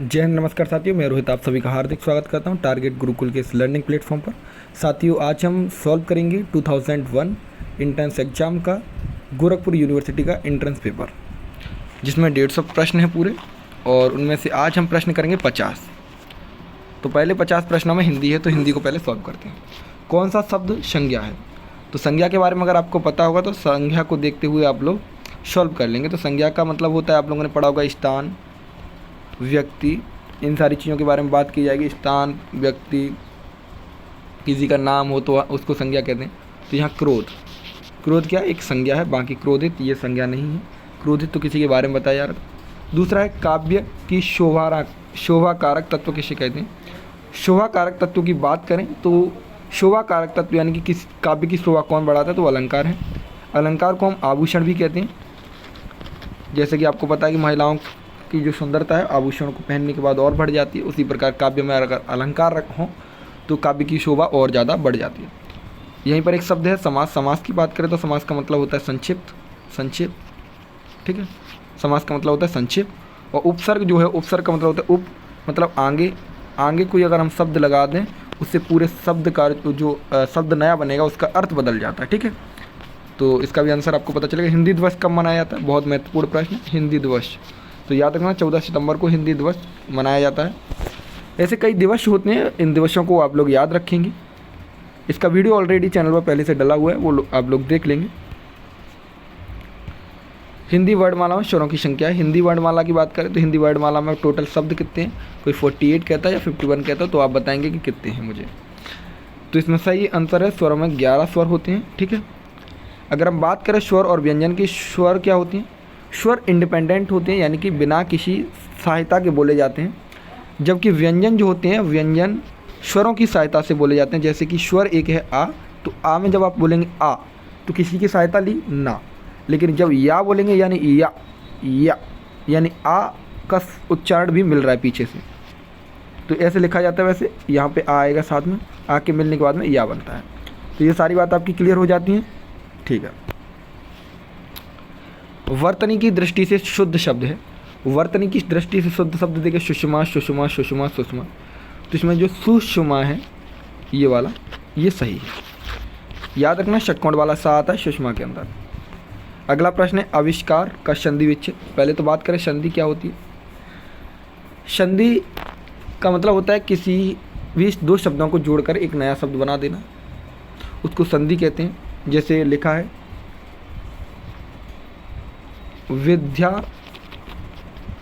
जय हिंद, नमस्कार साथियों। मैं रोहित आप सभी का हार्दिक स्वागत करता हूं टारगेट गुरुकुल के इस लर्निंग प्लेटफॉर्म पर। साथियों, आज हम सॉल्व करेंगे 2001 इंट्रेंस एग्ज़ाम का गोरखपुर यूनिवर्सिटी का इंट्रेंस पेपर, जिसमें 150 प्रश्न हैं पूरे, और उनमें से आज हम प्रश्न करेंगे 50। तो पहले 50 प्रश्नों में हिंदी है, तो हिंदी को पहले सॉल्व करते हैं। कौन सा शब्द संज्ञा है? तो संज्ञा के बारे में अगर आपको पता होगा तो संज्ञा को देखते हुए आप लोग सॉल्व कर लेंगे। तो संज्ञा का मतलब होता है, आप लोगों ने पढ़ा होगा, स्थान, व्यक्ति, इन सारी चीज़ों के बारे में बात की जाएगी। स्थान, व्यक्ति, किसी का नाम हो तो उसको संज्ञा कहते हैं। तो यहाँ क्रोध क्या एक संज्ञा है, बाकी क्रोधित ये संज्ञा नहीं है। क्रोधित तो किसी के बारे में बताया जा रहा। दूसरा है काव्य की शोभा कारक तत्व किसे कहते हैं? शोभा कारक तत्व की बात करें तो शोभा कारक तत्व यानी कि किस काव्य की शोभा कौन बढ़ाता है, तो अलंकार है। अलंकार को हम आभूषण भी कहते हैं। जैसे कि आपको पता है कि महिलाओं की जो सुंदरता है आभूषण को पहनने के बाद और बढ़ जाती है, उसी प्रकार काव्य में अगर अलंकार हों तो काव्य की शोभा और ज़्यादा बढ़ जाती है। यहीं पर एक शब्द है समास। समास की बात करें तो समास का मतलब होता है संक्षेप, ठीक है। समास का मतलब होता है संक्षेप। और उपसर्ग जो है, उपसर्ग का मतलब होता है मतलब आगे कोई अगर हम शब्द लगा दें, उससे पूरे शब्द का जो शब्द नया बनेगा उसका अर्थ बदल जाता है, ठीक है। तो इसका भी आंसर आपको पता चलेगा। हिंदी दिवस कब मनाया जाता है? बहुत महत्वपूर्ण प्रश्न। हिंदी दिवस तो याद रखना, 14 सितंबर को हिंदी दिवस मनाया जाता है। ऐसे कई दिवस होते हैं, इन दिवसों को आप लोग याद रखेंगे। इसका वीडियो ऑलरेडी चैनल पर पहले से डला हुआ है, वो आप लोग देख लेंगे। हिंदी वर्णमाला में स्वरों की संख्या है। हिंदी वर्णमाला की बात करें तो हिंदी वर्णमाला में टोटल शब्द कितने हैं? कोई 48 कहता है या 51 कहता है, तो आप बताएंगे कि कितने हैं मुझे। तो इसमें सही आंसर है, स्वरों में 11 स्वर होते हैं, ठीक है। अगर हम बात करें स्वर और व्यंजन की, स्वर क्या होती हैं? स्वर इंडिपेंडेंट होते हैं, यानी कि बिना किसी सहायता के बोले जाते हैं। जबकि व्यंजन जो होते हैं, व्यंजन स्वरों की सहायता से बोले जाते हैं। जैसे कि स्वर एक है आ, तो आ में जब आप बोलेंगे आ तो किसी की सहायता ली ना, लेकिन जब या बोलेंगे यानी या यानी आ का उच्चारण भी मिल रहा है पीछे से, तो ऐसे लिखा जाता है। वैसे यहाँ पे आ आएगा साथ में, आ के मिलने के बाद में या बनता है। तो ये सारी बात आपकी क्लियर हो जाती है, ठीक है। वर्तनी की दृष्टि से शुद्ध शब्द है। वर्तनी की दृष्टि से शुद्ध शब्द देखिए, सुषमा। तो इसमें जो सुषमा है ये वाला, ये सही है। याद रखना, षटकोण वाला सा आता है सुषमा के अंदर। अगला प्रश्न है आविष्कार का संधि विच्छेद। पहले तो बात करें संधि क्या होती है। संधि का मतलब होता है किसी भी दो शब्दों को जोड़कर एक नया शब्द बना देना, उसको संधि कहते हैं। जैसे लिखा है विद्या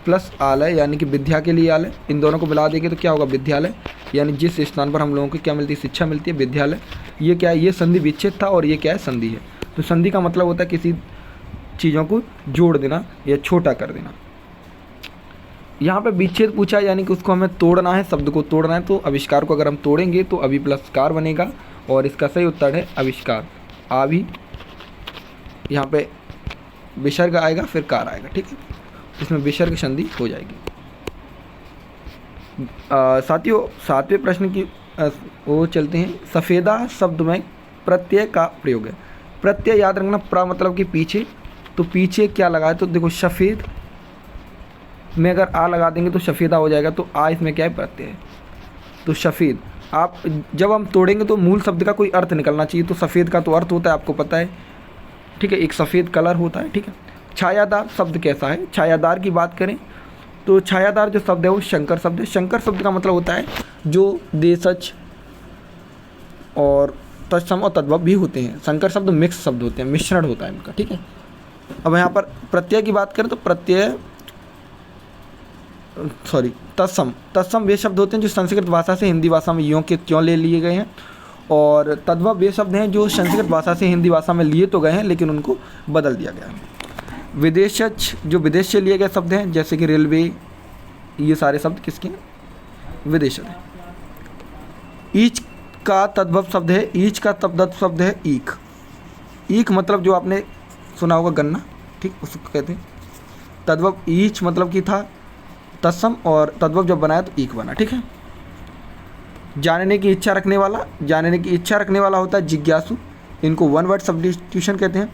प्लस आलय, यानी कि विद्या के लिए आलय, इन दोनों को मिला देंगे तो क्या होगा? विद्यालय। यानी जिस स्थान पर हम लोगों को क्या मिलती है? शिक्षा मिलती है, विद्यालय। ये क्या है? ये संधि विच्छेद था, और ये क्या है? संधि है। तो संधि का मतलब होता है किसी चीज़ों को जोड़ देना या छोटा कर देना। यहाँ पे विच्छेद पूछा, यानी कि उसको हमें तोड़ना है, शब्द को तोड़ना है। तो आविष्कार को अगर हम तोड़ेंगे तो अभी प्लस कार बनेगा, और इसका सही उत्तर है आविष्कार। आभि, यहाँ पे विसर्ग आएगा, फिर कार आएगा, ठीक है। इसमें विसर्ग संधि हो जाएगी। साथियों, 7वें प्रश्न की वो चलते हैं। सफ़ेदा शब्द में प्रत्यय का प्रयोग है। प्रत्यय याद रखना, प्र मतलब कि पीछे, तो पीछे क्या लगा है? तो देखो सफ़ेद में अगर आ लगा देंगे तो सफ़ेदा हो जाएगा, तो आ इसमें क्या है? प्रत्यय है। तो सफ़ेद, आप जब हम तोड़ेंगे तो मूल शब्द का कोई अर्थ निकलना चाहिए। तो सफ़ेद का तो अर्थ होता है, आपको पता है, ठीक है, एक सफ़ेद कलर होता है, ठीक है। छायादार शब्द कैसा है? छायादार की बात करें तो छायादार जो शब्द है वो शंकर शब्द है। शंकर शब्द का मतलब होता है जो देशज और तत्सम और तद्भव भी होते हैं। शंकर शब्द मिक्स शब्द होते हैं, मिश्रण होता है इनका, ठीक है। अब यहाँ पर प्रत्यय की बात करें तो तत्सम वे शब्द होते हैं जो संस्कृत भाषा से हिंदी भाषा में यों के त्यों ले लिए गए हैं, और तद्भव वे शब्द हैं जो संस्कृत भाषा से हिंदी भाषा में लिए तो गए हैं लेकिन उनको बदल दिया गया है। विदेशज जो विदेश से लिए गए शब्द हैं, जैसे कि रेलवे, ये सारे शब्द किसके हैं? विदेशज हैं। ईच का तद्भव शब्द है, ईच का तद्भव शब्द है ईख। ईख मतलब जो आपने सुना होगा गन्ना, ठीक, उसको कहते हैं। तद्भव ईच मतलब कि था तत्सम, और तद्भव जब बनाया तो ईख बना, ठीक है। जानने की इच्छा रखने वाला, जानने की इच्छा रखने वाला होता है जिज्ञासु। इनको वन वर्ड सब्स्टिट्यूशन कहते हैं।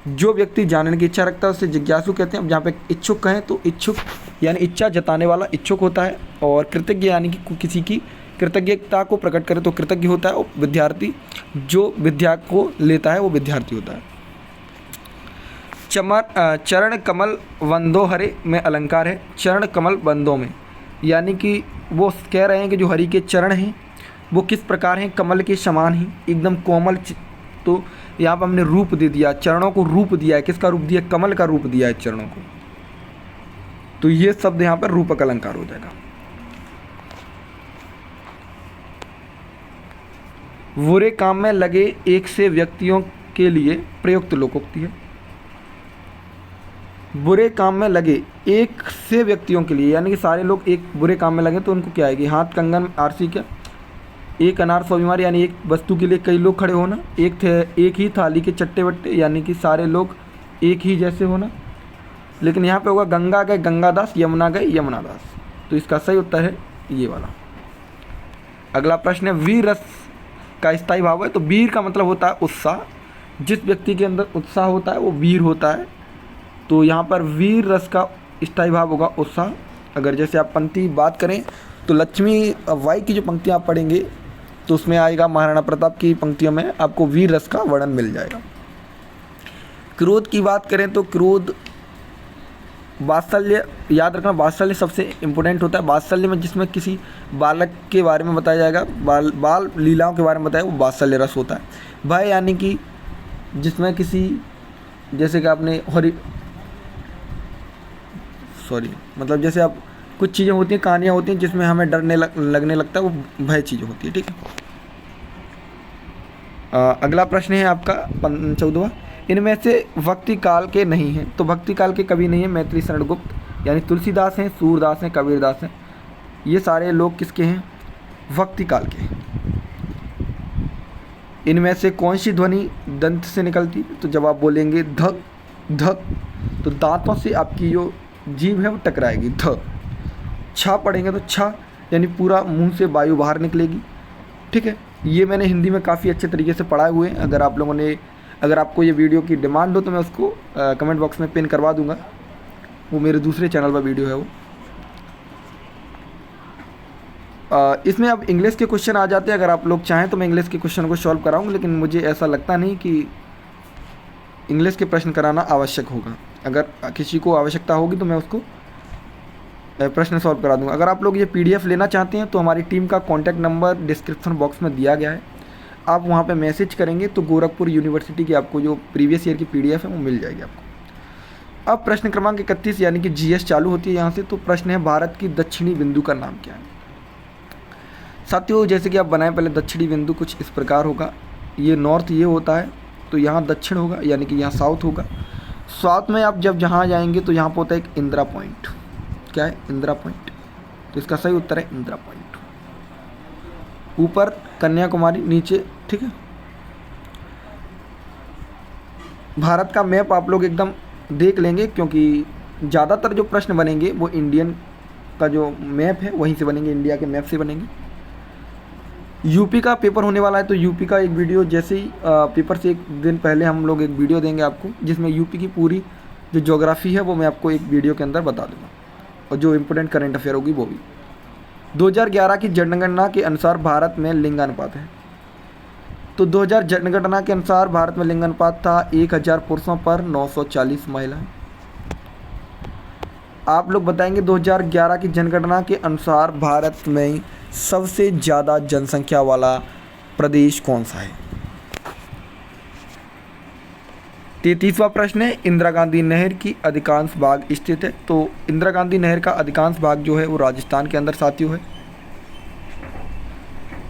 जो व्यक्ति जानने की इच्छा रखता है उसे जिज्ञासु कहते हैं। जहाँ पे इच्छुक कहें तो इच्छुक यानी इच्छा जताने वाला इच्छुक होता है, और कृतज्ञ यानी कि किसी की कृतज्ञता को प्रकट करे तो कृतज्ञ होता है, और विद्यार्थी जो विद्या को लेता है वो विद्यार्थी होता है। चरण कमल वंदो हरे में अलंकार है, चरण कमल वंदों में, यानी कि वो कह रहे हैं कि जो हरि के चरण हैं वो किस प्रकार हैं, कमल के समान ही एकदम कोमल। तो यहाँ पर हमने रूप दे दिया, चरणों को रूप दिया है, किसका रूप दिया, कमल का रूप दिया है चरणों को, तो ये शब्द यहाँ पर रूपक अलंकार हो जाएगा। बुरे काम में लगे एक से व्यक्तियों के लिए प्रयुक्त लोकोक्ति है। बुरे काम में लगे एक से व्यक्तियों के लिए, यानी कि सारे लोग एक बुरे काम में लगे तो उनको क्या आएगी, हाथ कंगन आरसी, क्या एक अनार सौ बीमार, यानी एक वस्तु के लिए कई लोग खड़े होना, एक ही थाली के चट्टे बट्टे, यानी कि सारे लोग एक ही जैसे होना। लेकिन यहाँ पे होगा गंगा गए गंगादास, यमुना गए यमुनादास, तो इसका सही उत्तर है ये वाला। अगला प्रश्न है वीर रस का स्थायी भाव है, तो वीर का मतलब होता है उत्साह, जिस व्यक्ति के अंदर उत्साह होता है वो वीर होता है, तो यहाँ पर वीर रस का स्थायी भाव होगा उत्साह। अगर जैसे आप पंक्ति बात करें तो लक्ष्मी बाई की जो पंक्तियाँ आप पढ़ेंगे तो उसमें आएगा, महाराणा प्रताप की पंक्तियों में आपको वीर रस का वर्णन मिल जाएगा। क्रोध की बात करें तो क्रोध वात्सल्य, याद रखना वात्सल्य सबसे इम्पोर्टेंट होता है। वात्सल्य में जिसमें किसी बालक के बारे में बताया जाएगा, बाल लीलाओं के बारे में बताया, वो वात्सल्य रस होता है। भय यानी कि जिसमें किसी, जैसे कि आपने मतलब जैसे आप कुछ चीज़ें होती हैं, कहानियाँ होती हैं जिसमें हमें डरने लगने लगता है, वो भय चीज़ें होती है, ठीक है। अगला प्रश्न है आपका 14वां, इनमें से भक्ति काल के नहीं हैं, तो भक्ति काल के कवि नहीं है मैथिली शरण गुप्त, यानी तुलसीदास हैं, सूरदास हैं, कबीरदास हैं, ये सारे लोग किसके हैं, भक्ति काल के। इनमें से कौन सी ध्वनि दंत से निकलती, तो जब आप बोलेंगे धक धक तो दांतों से आपकी जो जीभ है वो टकराएगी, ध। छा पढ़ेंगे तो छा यानी पूरा मुंह से वायु बाहर निकलेगी, ठीक है। ये मैंने हिंदी में काफ़ी अच्छे तरीके से पढ़ाए हुए हैं। अगर आप लोगों ने, अगर आपको ये वीडियो की डिमांड हो तो मैं उसको कमेंट बॉक्स में पिन करवा दूंगा, वो मेरे दूसरे चैनल पर वीडियो है वो। इसमें अब इंग्लिश के क्वेश्चन आ जाते हैं, अगर आप लोग चाहें तो मैं इंग्लिश के क्वेश्चन को सॉल्व कराऊंगा, लेकिन मुझे ऐसा लगता नहीं कि इंग्लिश के प्रश्न कराना आवश्यक होगा। अगर किसी को आवश्यकता होगी तो मैं उसको प्रश्न सॉल्व करा दूंगा। अगर आप लोग ये PDF लेना चाहते हैं तो हमारी टीम का कॉन्टैक्ट नंबर डिस्क्रिप्शन बॉक्स में दिया गया है, आप वहाँ पे मैसेज करेंगे तो गोरखपुर यूनिवर्सिटी की आपको जो प्रीवियस ईयर की PDF है वो मिल जाएगी आपको। अब प्रश्न क्रमांक 31 यानी कि GS चालू होती है यहाँ से, तो प्रश्न है भारत की दक्षिणी बिंदु का नाम क्या है। साथियों जैसे कि आप बनाएं पहले, दक्षिणी बिंदु कुछ इस प्रकार होगा, ये नॉर्थ ये होता है, तो यहाँ दक्षिण होगा यानी कि यहाँ साउथ होगा। साउथ में आप जब जहाँ जाएंगे तो यहाँ पर होता है एक इंदिरा पॉइंट, क्या है, इंदिरा पॉइंट, तो इसका सही उत्तर है इंदिरा पॉइंट। ऊपर कन्याकुमारी, नीचे, ठीक है। भारत का मैप आप लोग एकदम देख लेंगे, क्योंकि ज़्यादातर जो प्रश्न बनेंगे वो इंडियन का जो मैप है वहीं से बनेंगे, इंडिया के मैप से बनेंगे। यूपी का पेपर होने वाला है, तो यूपी का एक वीडियो जैसे ही पेपर से एक दिन पहले हम लोग एक वीडियो देंगे आपको, जिसमें यूपी की पूरी जो ज्योग्राफी है वो मैं आपको एक वीडियो के अंदर बता दूँगा, और जो इम्पोर्टेंट करंट अफेयर होगी वो भी। 2011 की जनगणना के अनुसार भारत में लिंगानुपात है, तो 2000 जनगणना के अनुसार भारत में लिंगानुपात था 1000 पुरुषों पर 940 महिलाएं। आप लोग बताएंगे 2011 की जनगणना के अनुसार भारत में सबसे ज़्यादा जनसंख्या वाला प्रदेश कौन सा है। 33वां प्रश्न है, इंदिरा गांधी नहर की अधिकांश भाग स्थित है, तो इंदिरा गांधी नहर का अधिकांश भाग जो है वो राजस्थान के अंदर साथियों है।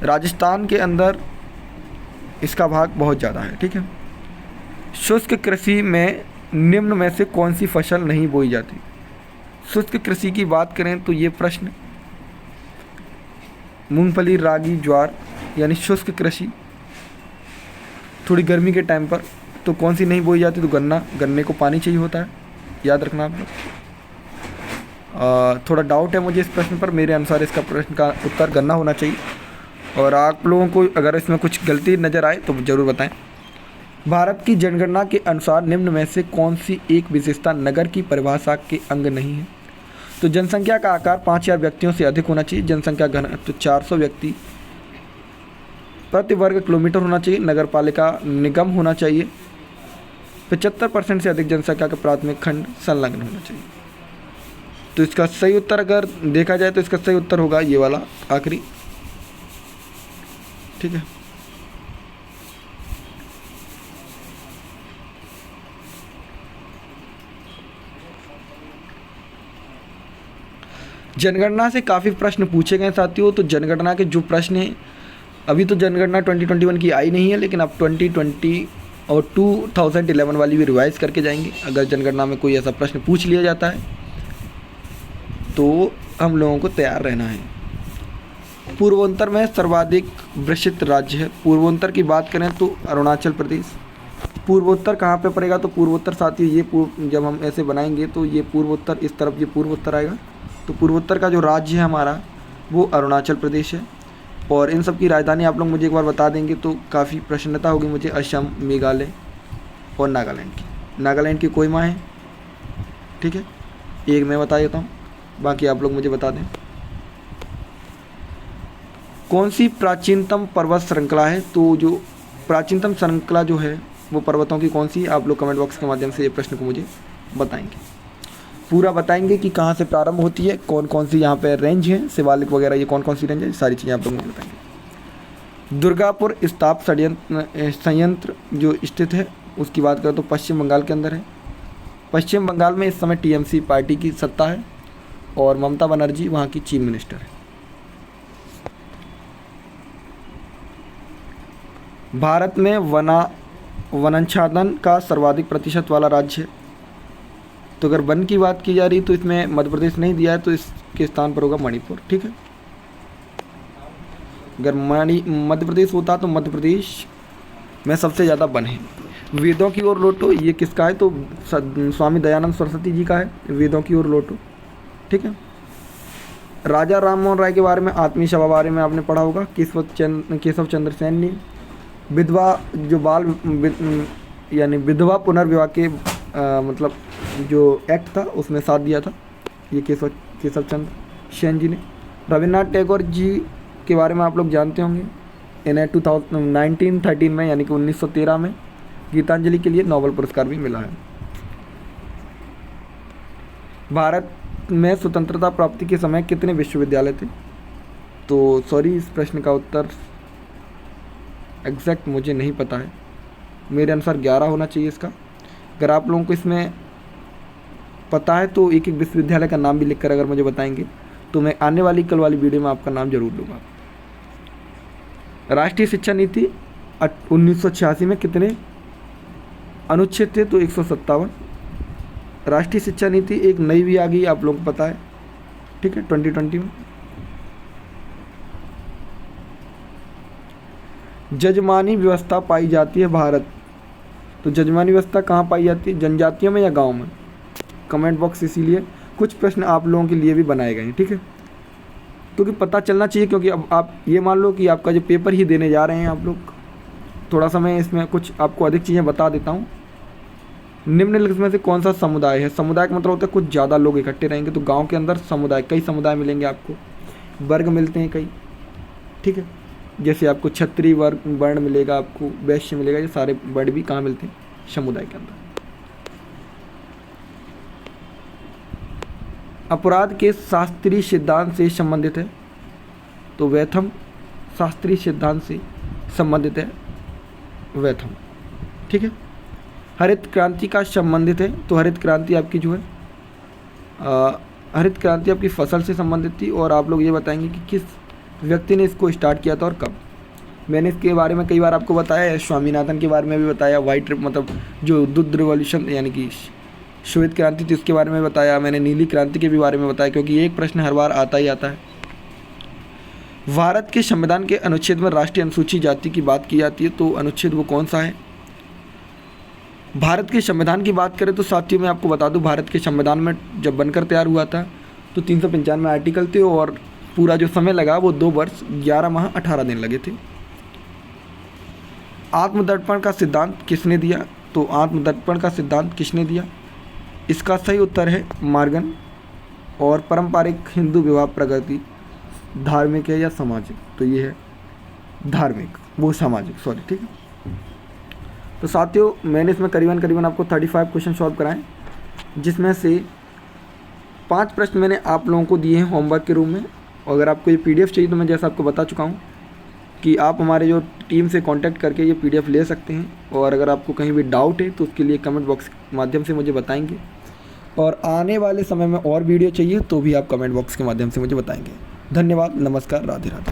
राजस्थान के अंदर इसका भाग बहुत ज़्यादा है, ठीक है। शुष्क कृषि में निम्न में से कौन सी फसल नहीं बोई जाती। शुष्क कृषि की बात करें तो ये प्रश्न मूंगफली, रागी, ज्वार, यानी शुष्क कृषि थोड़ी गर्मी के टाइम पर तो कौन सी नहीं बोई जाती, तो गन्ना, गन्ने को पानी चाहिए होता है, याद रखना आप लोग। थोड़ा डाउट है मुझे इस प्रश्न पर, मेरे अनुसार इसका प्रश्न का उत्तर गन्ना होना चाहिए, और आप लोगों को अगर इसमें कुछ गलती नज़र आए तो ज़रूर बताएं। भारत की जनगणना के अनुसार निम्न में से कौन सी एक विशेषता नगर की परिभाषा के अंग नहीं है, तो जनसंख्या का आकार 5000 व्यक्तियों से अधिक होना चाहिए। जनसंख्या घनत्व तो 400 व्यक्ति प्रति वर्ग किलोमीटर होना चाहिए। नगर पालिका निगम होना चाहिए। 75% से अधिक जनसंख्या का प्राथमिक खंड संलग्न होना चाहिए। तो इसका सही उत्तर अगर देखा जाए तो इसका सही उत्तर होगा ये वाला आखिरी। ठीक है, जनगणना से काफ़ी प्रश्न पूछे गए साथियों। तो जनगणना के जो प्रश्न हैं, अभी तो जनगणना 2021 की आई नहीं है, लेकिन अब 2020 और 2011 वाली भी रिवाइज करके जाएंगे। अगर जनगणना में कोई ऐसा प्रश्न पूछ लिया जाता है तो हम लोगों को तैयार रहना है। पूर्वोत्तर में सर्वाधिक विकसित राज्य है। पूर्वोत्तर की बात करें तो अरुणाचल प्रदेश। पूर्वोत्तर कहाँ पे पड़ेगा? तो पूर्वोत्तर साथियों ये जब हम ऐसे बनाएंगे तो ये पूर्वोत्तर, इस तरफ ये पूर्वोत्तर आएगा। तो पूर्वोत्तर का जो राज्य है हमारा वो अरुणाचल प्रदेश है। और इन सब की राजधानी आप लोग मुझे एक बार बता देंगे तो काफ़ी प्रसन्नता होगी मुझे। असम, मेघालय और नागालैंड की। नागालैंड की कोहिमा है। ठीक है, एक मैं बता देता हूँ, बाकी आप लोग मुझे बता दें। कौन सी प्राचीनतम पर्वत श्रृंखला है? तो जो प्राचीनतम श्रृंखला जो है वो पर्वतों की कौन सी है? आप लोग कमेंट बॉक्स के माध्यम से ये प्रश्न को मुझे बताएंगे। पूरा बताएंगे कि कहाँ से प्रारंभ होती है, कौन कौन सी यहाँ पे रेंज है, शिवालिक वगैरह, ये कौन कौन सी रेंज है, सारी चीज़ें आप लोग मुझे बताएंगे। दुर्गापुर इस्पात संयंत्र जो स्थित है उसकी बात करें तो पश्चिम बंगाल के अंदर है। पश्चिम बंगाल में इस समय टीएमसी पार्टी की सत्ता है और ममता बनर्जी वहाँ की चीफ मिनिस्टर है। भारत में वनाच्छादन का सर्वाधिक प्रतिशत वाला राज्य है। तो अगर वन की बात की जा रही तो इसमें मध्य प्रदेश नहीं दिया है, तो इसके स्थान पर होगा मणिपुर। ठीक है, अगर मध्य प्रदेश होता तो मध्य प्रदेश में सबसे ज़्यादा वन है। वेदों की ओर लौटो, ये किसका है? तो स्वामी दयानंद सरस्वती जी का है, वेदों की ओर लौटो। ठीक है, राजा राम मोहन राय के बारे में, आत्मीय सभा बारे में आपने पढ़ा होगा। केशव चंद्र सेन ने विधवा जो यानी विधवा पुनर्विवाह के मतलब जो एक्ट था उसमें साथ दिया था, ये केशव चंद्र सेन जी ने। रविन्द्रनाथ टैगोर जी के बारे में आप लोग जानते होंगे। इन्हें 1913 में यानी कि 1913 में गीतांजलि के लिए नोबेल पुरस्कार भी मिला है। भारत में स्वतंत्रता प्राप्ति के समय कितने विश्वविद्यालय थे? तो सॉरी, इस प्रश्न का उत्तर एग्जैक्ट मुझे नहीं पता है, मेरे अनुसार 11 होना चाहिए इसका। अगर आप लोगों को इसमें पता है तो एक एक विश्वविद्यालय का नाम भी लिखकर अगर मुझे बताएंगे तो मैं आने वाली कल वाली वीडियो में आपका नाम जरूर लूँगा। राष्ट्रीय शिक्षा नीति 1986 में कितने अनुच्छेद थे? तो 157। राष्ट्रीय शिक्षा नीति एक नई भी आ गई, आप लोगों को पता है। ठीक है, 2020 में। जजमानी व्यवस्था पाई जाती है भारत। तो जजमानी व्यवस्था कहाँ पाई जाती है? जनजातियों में या गांव में? कमेंट बॉक्स, इसीलिए कुछ प्रश्न आप लोगों के लिए भी बनाए गए हैं। ठीक है, क्योंकि पता चलना चाहिए, क्योंकि अब आप ये मान लो कि आपका जो पेपर ही देने जा रहे हैं आप लोग, थोड़ा सा मैं इसमें कुछ आपको अधिक चीज़ें बता देता हूँ। निम्नलिखित में से कौन सा समुदाय है? समुदाय का मतलब होता है कुछ ज़्यादा लोग इकट्ठे रहेंगे। तो गाँव के अंदर समुदाय, कई समुदाय मिलेंगे आपको, वर्ग मिलते हैं कई। ठीक है, जैसे आपको क्षत्रिय वर्ण मिलेगा, आपको वैश्य मिलेगा, ये सारे वर्ण भी कहाँ मिलते हैं? समुदाय के अंदर। अपराध के शास्त्रीय सिद्धांत से संबंधित है। तो वैथम शास्त्रीय सिद्धांत से संबंधित है, वैथम। ठीक है, हरित क्रांति का संबंधित है। तो हरित क्रांति आपकी जो है हरित क्रांति आपकी फसल से संबंधित थी। और आप लोग ये बताएंगे कि किस व्यक्ति ने इसको स्टार्ट किया था और कब। मैंने इसके बारे में कई बार आपको बताया है, स्वामीनाथन के बारे में भी बताया, वाइट मतलब जो दुग्ध रिवॉल्यूशन यानी कि श्वेत क्रांति थी उसके बारे में बताया, मैंने नीली क्रांति के भी बारे में बताया, क्योंकि एक प्रश्न हर बार आता ही आता है। भारत के संविधान के अनुच्छेद में राष्ट्रीय अनुसूचित जाति की बात की जाती है। तो अनुच्छेद वो कौन सा है? भारत के संविधान की बात करें तो साथियों मैं आपको बता दूं, भारत के संविधान में जब बनकर तैयार हुआ था तो 395 आर्टिकल थे और पूरा जो समय लगा वो 2 वर्ष 11 माह 18 दिन लगे थे। आत्मदर्पण का सिद्धांत किसने दिया? तो आत्मदर्पण का सिद्धांत किसने दिया? इसका सही उत्तर है मॉर्गन और पारंपरिक हिंदू विवाह प्रगति धार्मिक है या सामाजिक, तो ये है धार्मिक, वो सामाजिक, सॉरी, ठीक है। तो साथियों मैंने इसमें करीबन आपको 35 क्वेश्चन सॉल्व कराएं, जिसमें से 5 प्रश्न मैंने आप लोगों को दिए हैं होमवर्क के रूप में। और अगर आपको ये PDF चाहिए तो मैं जैसा आपको बता चुका हूँ कि आप हमारे जो टीम से कांटेक्ट करके ये PDF ले सकते हैं। और अगर आपको कहीं भी डाउट है तो उसके लिए कमेंट बॉक्स के माध्यम से मुझे बताएंगे, और आने वाले समय में और वीडियो चाहिए तो भी आप कमेंट बॉक्स के माध्यम से मुझे बताएंगे। धन्यवाद, नमस्कार, राधे राधे।